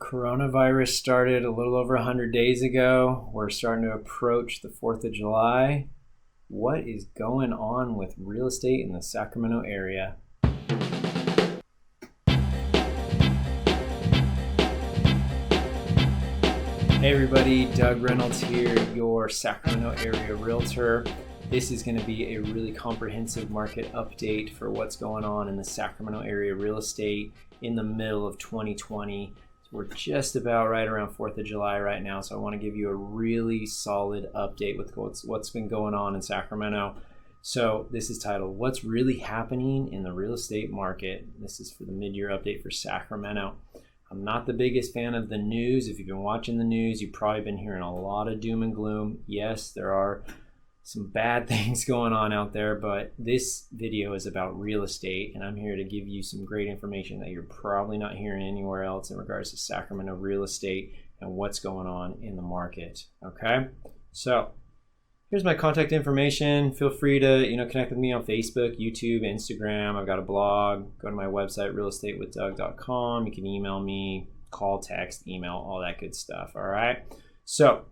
Coronavirus started a little over 100 days ago. We're starting to approach the 4th of July. What is going on with real estate in the Sacramento area? Hey everybody, Doug Reynolds here, your Sacramento area realtor. This is going to be a really comprehensive market update for what's going on in the Sacramento area real estate in the middle of 2020. We're just about right around 4th of July right now, so I want to give you a really solid update with what's been going on in Sacramento. So this is titled, What's Really Happening in the Real Estate Market? This is for the mid-year update for Sacramento. I'm not the biggest fan of the news. If you've been watching the news, you've probably been hearing a lot of doom and gloom. Yes, there are some bad things going on out there, but this video is about real estate, and I'm here to give you some great information that you're probably not hearing anywhere else in regards to Sacramento real estate and what's going on in the market. Okay, so here's my contact information. Feel free to connect with me on Facebook, YouTube, Instagram. I've got a blog. Go to my website, realestatewithdoug.com. You can email me, call, text, email, all that good stuff. All right, so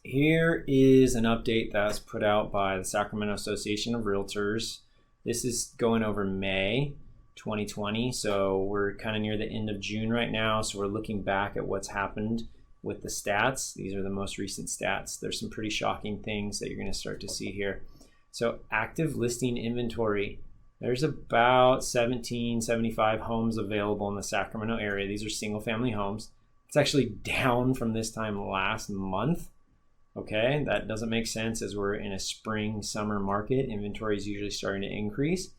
here is an update that's put out by the Sacramento Association of Realtors. This is going over May 2020, so we're kind of near the end of June right now, so we're looking back at what's happened with the stats. These are the most recent stats. There's some pretty shocking things that you're going to start to see here. So active listing inventory, there's about 1775 homes available in the Sacramento area. These are single family homes. It's actually down from this time last month. Okay, that doesn't make sense as we're in a spring summer market. Inventory is usually starting to increase.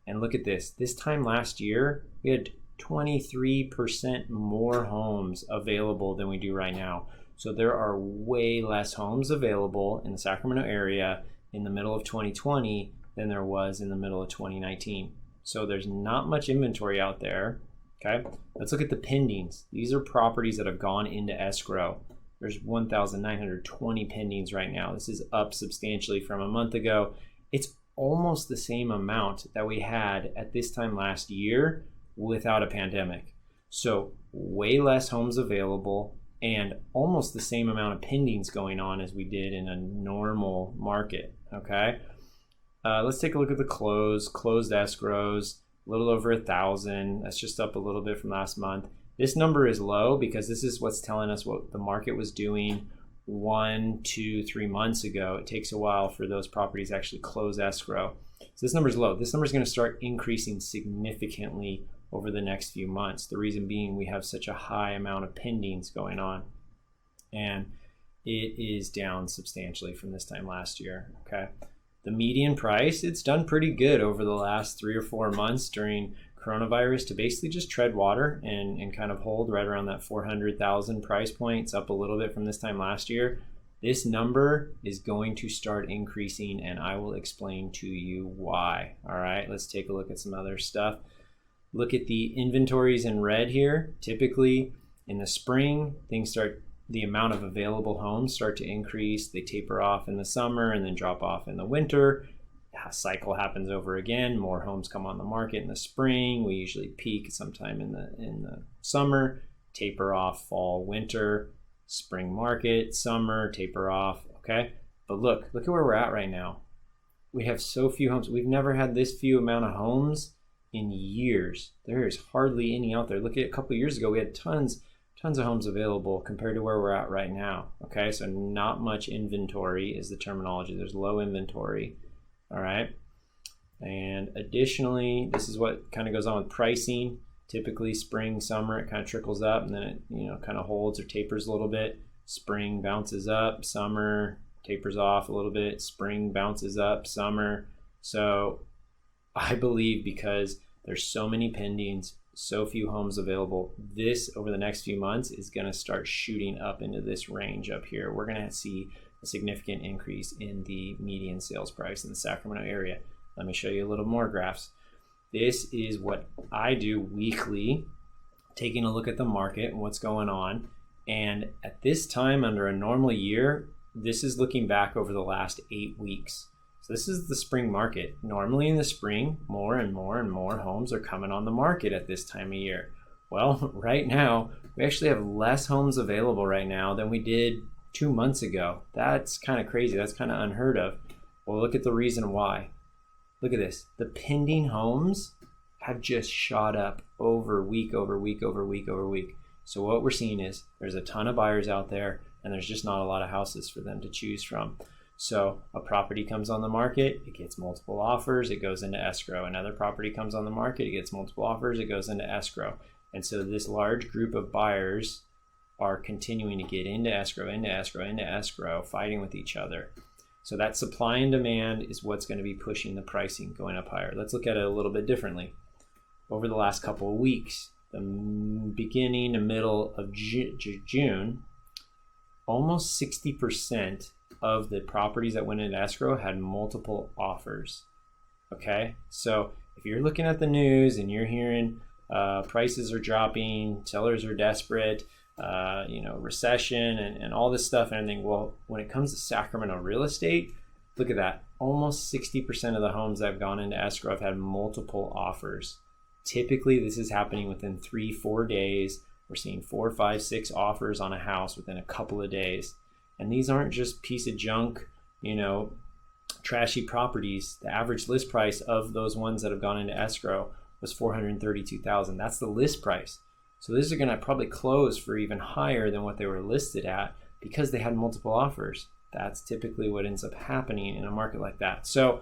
And look at this. This time last year, we had 23% more homes available than we do right now. So there are way less homes available in the Sacramento area in the middle of 2020 than there was in the middle of 2019. So there's not much inventory out there. Okay, let's look at the pendings. These are properties that have gone into escrow. There's 1,920 pendings right now. This is up substantially from a month ago. It's almost the same amount that we had at this time last year without a pandemic. So way less homes available and almost the same amount of pendings going on as we did in a normal market, okay? Let's take a look at the closed escrows, a little over 1,000. That's just up a little bit from last month. This number is low because this is what's telling us what the market was doing 1, 2, 3 months ago. It takes a while for those properties to actually close escrow. So this number is low. This number is going to start increasing significantly over the next few months. The reason being we have such a high amount of pendings going on, and it is down substantially from this time last year. Okay, the median price, it's done pretty good over the last 3 or 4 months during coronavirus to basically just tread water and kind of hold right around that 400,000 price point. It's up a little bit from this time last year. This number is going to start increasing, and I will explain to you why. All right, let's take a look at some other stuff. Look at the inventories in red here. Typically in the spring, the amount of available homes start to increase. They taper off in the summer and then drop off in the winter. Cycle happens over again. More homes come on the market in the spring. We usually peak sometime in the summer, taper off fall, winter, spring market, summer, taper off. Okay, but look at where we're at right now. We have so few homes. We've never had this few amount of homes in years. There is hardly any out there. Look at a couple of years ago, we had tons of homes available compared to where we're at right now. Okay, so not much inventory is the terminology. There's low inventory. All right, and additionally, this is what kind of goes on with pricing. Typically spring, summer, it kind of trickles up and then it kind of holds or tapers a little bit. Spring bounces up, summer tapers off a little bit, spring bounces up, summer. So I believe because there's so many pendings, so few homes available, this over the next few months is going to start shooting up into this range up here. We're going to see a significant increase in the median sales price in the Sacramento area. Let me show you a little more graphs. This is what I do weekly, taking a look at the market and what's going on. And at this time under a normal year, this is looking back over the last 8 weeks. So this is the spring market. Normally in the spring, more and more and more homes are coming on the market at this time of year. Well, right now, we actually have less homes available right now than we did 2 months ago. That's kind of crazy. That's kind of unheard of. Well, look at the reason why. Look at this. The pending homes have just shot up over week over week over week over week. So what we're seeing is there's a ton of buyers out there, and there's just not a lot of houses for them to choose from. So a property comes on the market, it gets multiple offers, it goes into escrow. Another property comes on the market, it gets multiple offers, it goes into escrow. And so this large group of buyers are continuing to get into escrow, into escrow, into escrow, fighting with each other. So that supply and demand is what's going to be pushing the pricing going up higher. Let's look at it a little bit differently. Over the last couple of weeks, the beginning and middle of June, almost 60% of the properties that went into escrow had multiple offers. Okay, so if you're looking at the news and you're hearing prices are dropping, sellers are desperate, recession and all this stuff and everything, well, when it comes to Sacramento real estate, look at that. Almost 60% of the homes that have gone into escrow have had multiple offers. Typically, this is happening within 3-4 days. We're seeing 4, 5, 6 offers on a house within a couple of days. And these aren't just piece of junk, trashy properties. The average list price of those ones that have gone into escrow was $432,000. That's the list price. So these are going to probably close for even higher than what they were listed at because they had multiple offers. That's typically what ends up happening in a market like that. So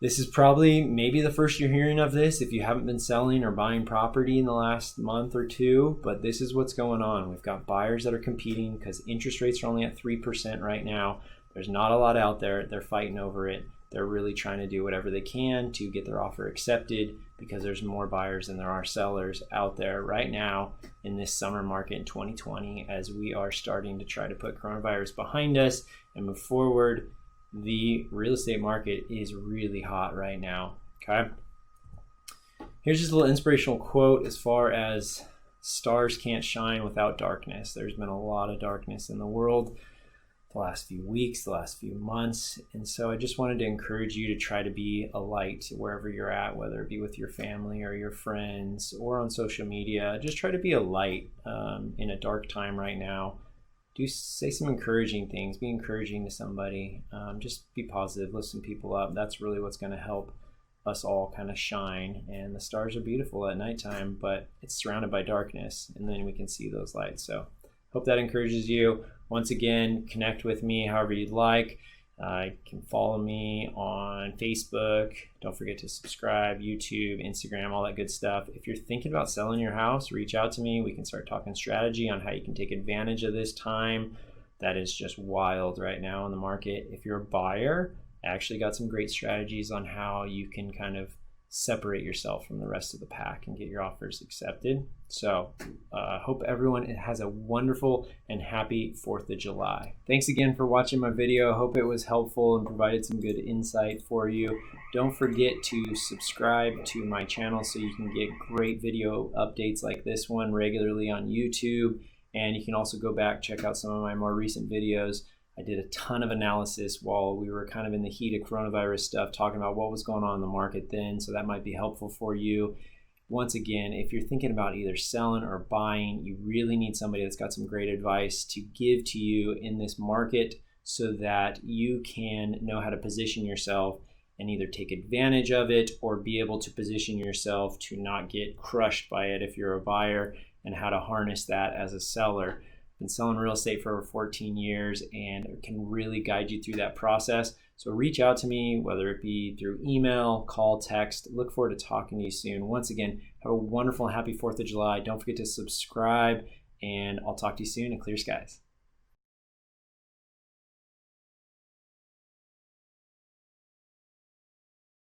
this is probably maybe the first you're hearing of this if you haven't been selling or buying property in the last month or two, but this is what's going on. We've got buyers that are competing because interest rates are only at 3% right now. There's not a lot out there. They're fighting over it. They're really trying to do whatever they can to get their offer accepted because there's more buyers than there are sellers out there right now in this summer market in 2020 as we are starting to try to put coronavirus behind us and move forward. The real estate market is really hot right now, okay? Here's just a little inspirational quote as far as stars can't shine without darkness. There's been a lot of darkness in the world the last few weeks, the last few months, and so I just wanted to encourage you to try to be a light wherever you're at, whether it be with your family or your friends or on social media. Just try to be a light in a dark time right now. Do say some encouraging things. Be encouraging to somebody. Just be positive. Listen people up. That's really what's going to help us all kind of shine. And the stars are beautiful at nighttime, but it's surrounded by darkness, and then we can see those lights. So hope that encourages you. Once again, connect with me however you'd like. You can follow me on Facebook. Don't forget to subscribe, YouTube, Instagram, all that good stuff. If you're thinking about selling your house, reach out to me. We can start talking strategy on how you can take advantage of this time that is just wild right now in the market. If you're a buyer, I actually got some great strategies on how you can kind of separate yourself from the rest of the pack and get your offers accepted. So hope everyone has a wonderful and happy 4th of July. Thanks again for watching my video. Hope it was helpful and provided some good insight for you. Don't forget to subscribe to my channel so you can get great video updates like this one regularly on YouTube. And you can also go back, check out some of my more recent videos. I did a ton of analysis while we were kind of in the heat of coronavirus stuff, talking about what was going on in the market then, so that might be helpful for you. Once again, if you're thinking about either selling or buying, you really need somebody that's got some great advice to give to you in this market so that you can know how to position yourself and either take advantage of it or be able to position yourself to not get crushed by it if you're a buyer, and how to harness that as a seller. Been selling real estate for over 14 years and can really guide you through that process. So reach out to me, whether it be through email, call, text. Look forward to talking to you soon. Once again, have a wonderful and happy 4th of July. Don't forget to subscribe, and I'll talk to you soon, and clear skies.